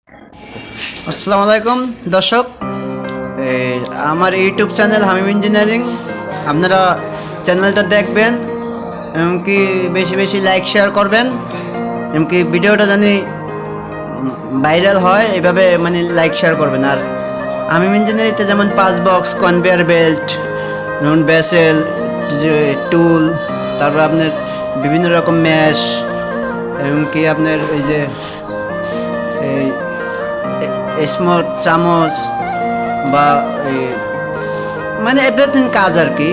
আসসালামু আলাইকুম দর্শক, আমার ইউটিউব চ্যানেল হামিম ইঞ্জিনিয়ারিং। আপনারা চ্যানেলটা দেখবেন, এমনকি বেশি বেশি লাইক শেয়ার করবেন, এমনকি ভিডিওটা জানি ভাইরাল হয় এভাবে মানে লাইক শেয়ার করবেন। আর হামিম ইঞ্জিনিয়ারিংতে যেমন 5 বক্স, কনভেয়ার বেল্ট, যেমন বেসেল, টুল, তারপর আপনার বিভিন্ন রকম ম্যাশ, এমনকি আপনার এই যে এই স্মোক চামচ বা মানে এভরিথিং কাজ আর কি,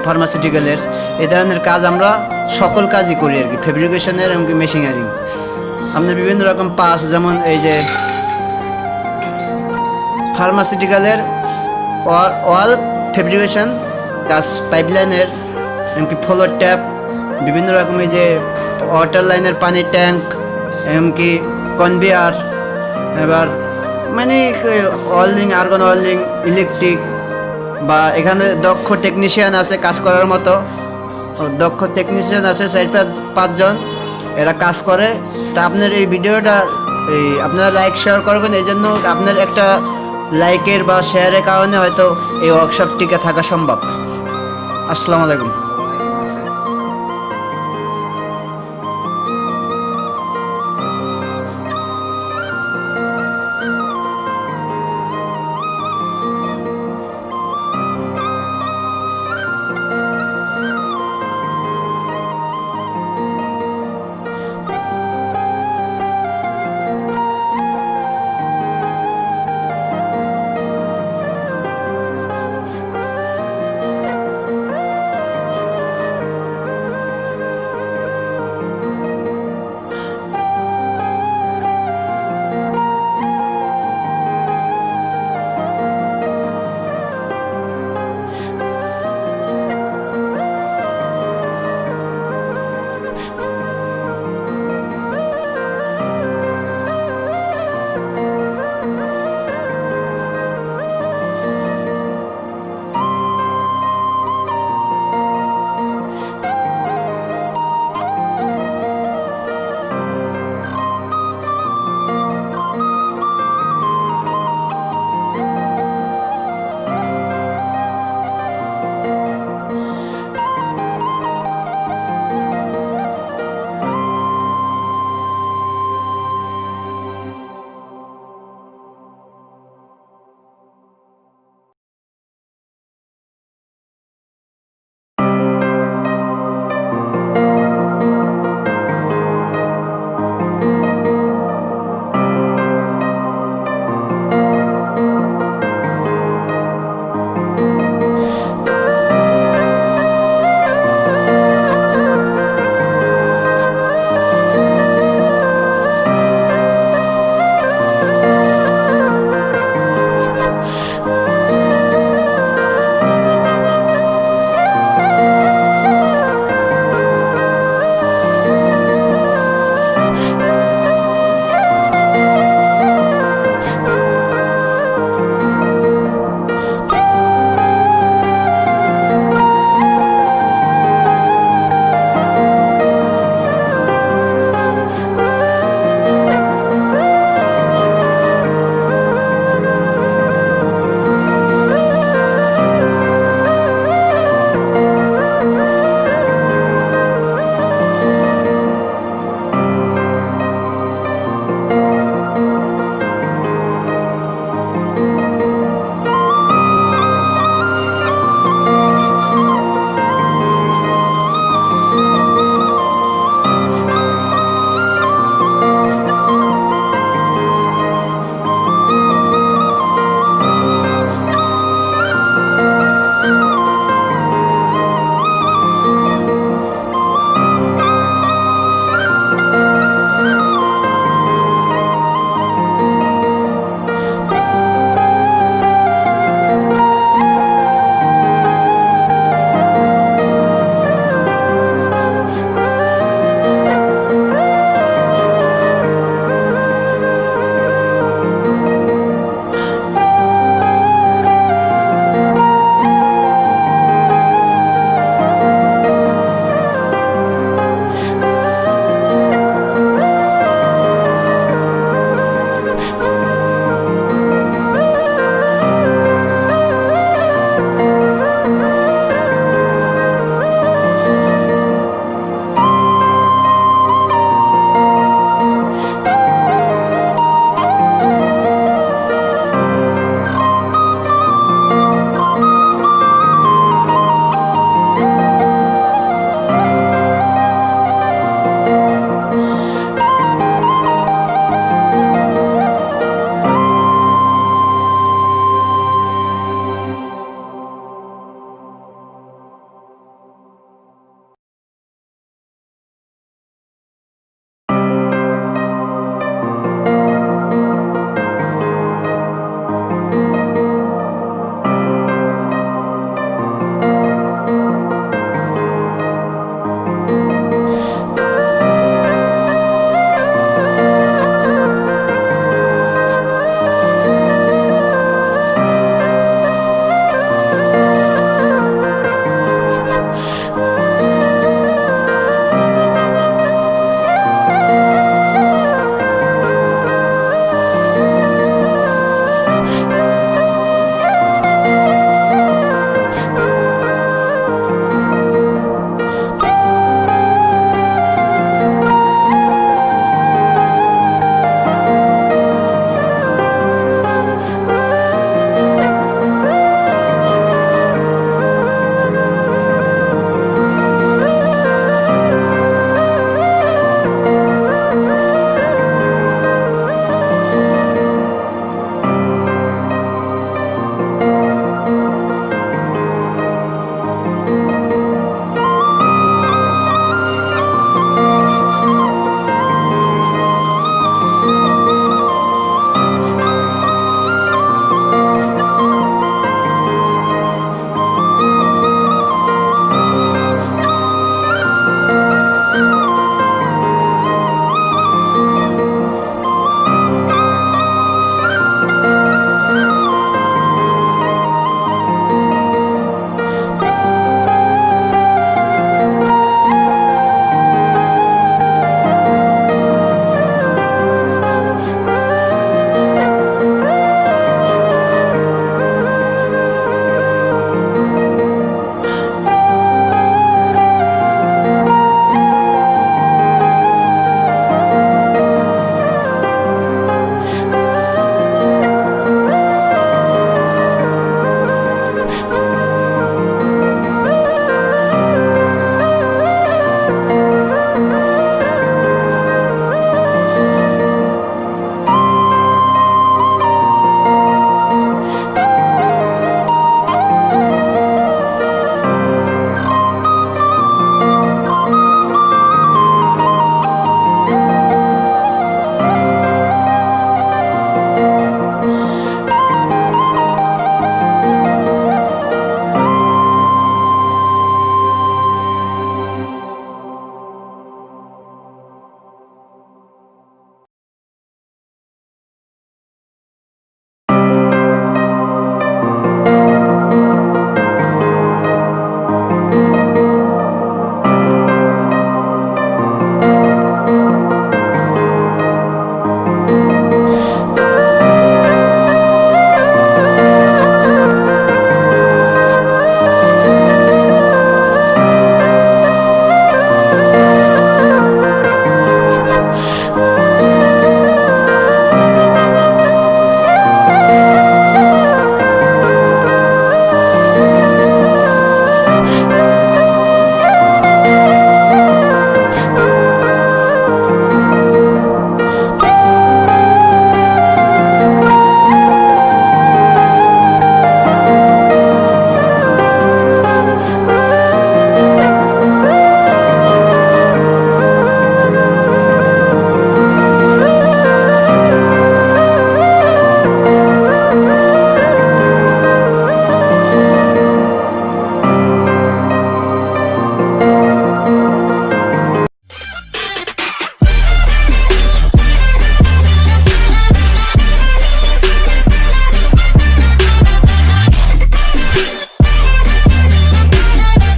ফার্মাসিউটিক্যালের এই ধরনের কাজ আমরা সকল কাজই করি আর কি, ফেব্রিকেশনের এমনকি মেশিনারিং। আপনার বিভিন্ন রকম পাস, যেমন এই যে ফার্মাসিউটিক্যালের ওয়াল ফেব্রিকেশন কাজ, পাইপলাইনের এমনকি ফ্লোর ট্যাপ, বিভিন্ন রকম এই যে ওয়াটার লাইনের পানির ট্যাঙ্ক, এমনকি কনভেয়ার, এবার মানে ওয়েল্ডিং, আর্গন ওয়েল্ডিং, ইলেকট্রিক, বা এখানে দক্ষ টেকনিশিয়ান আছে কাজ করার মতো, দক্ষ টেকনিশিয়ান আছে 4-5 জন, এরা কাজ করে। তা আপনার এই ভিডিওটা আপনারা লাইক শেয়ার করবেন, এই জন্য আপনার একটা লাইকের বা শেয়ারের কারণে হয়তো এই ওয়ার্কশপ টিকে থাকা সম্ভব। আসসালামু আলাইকুম।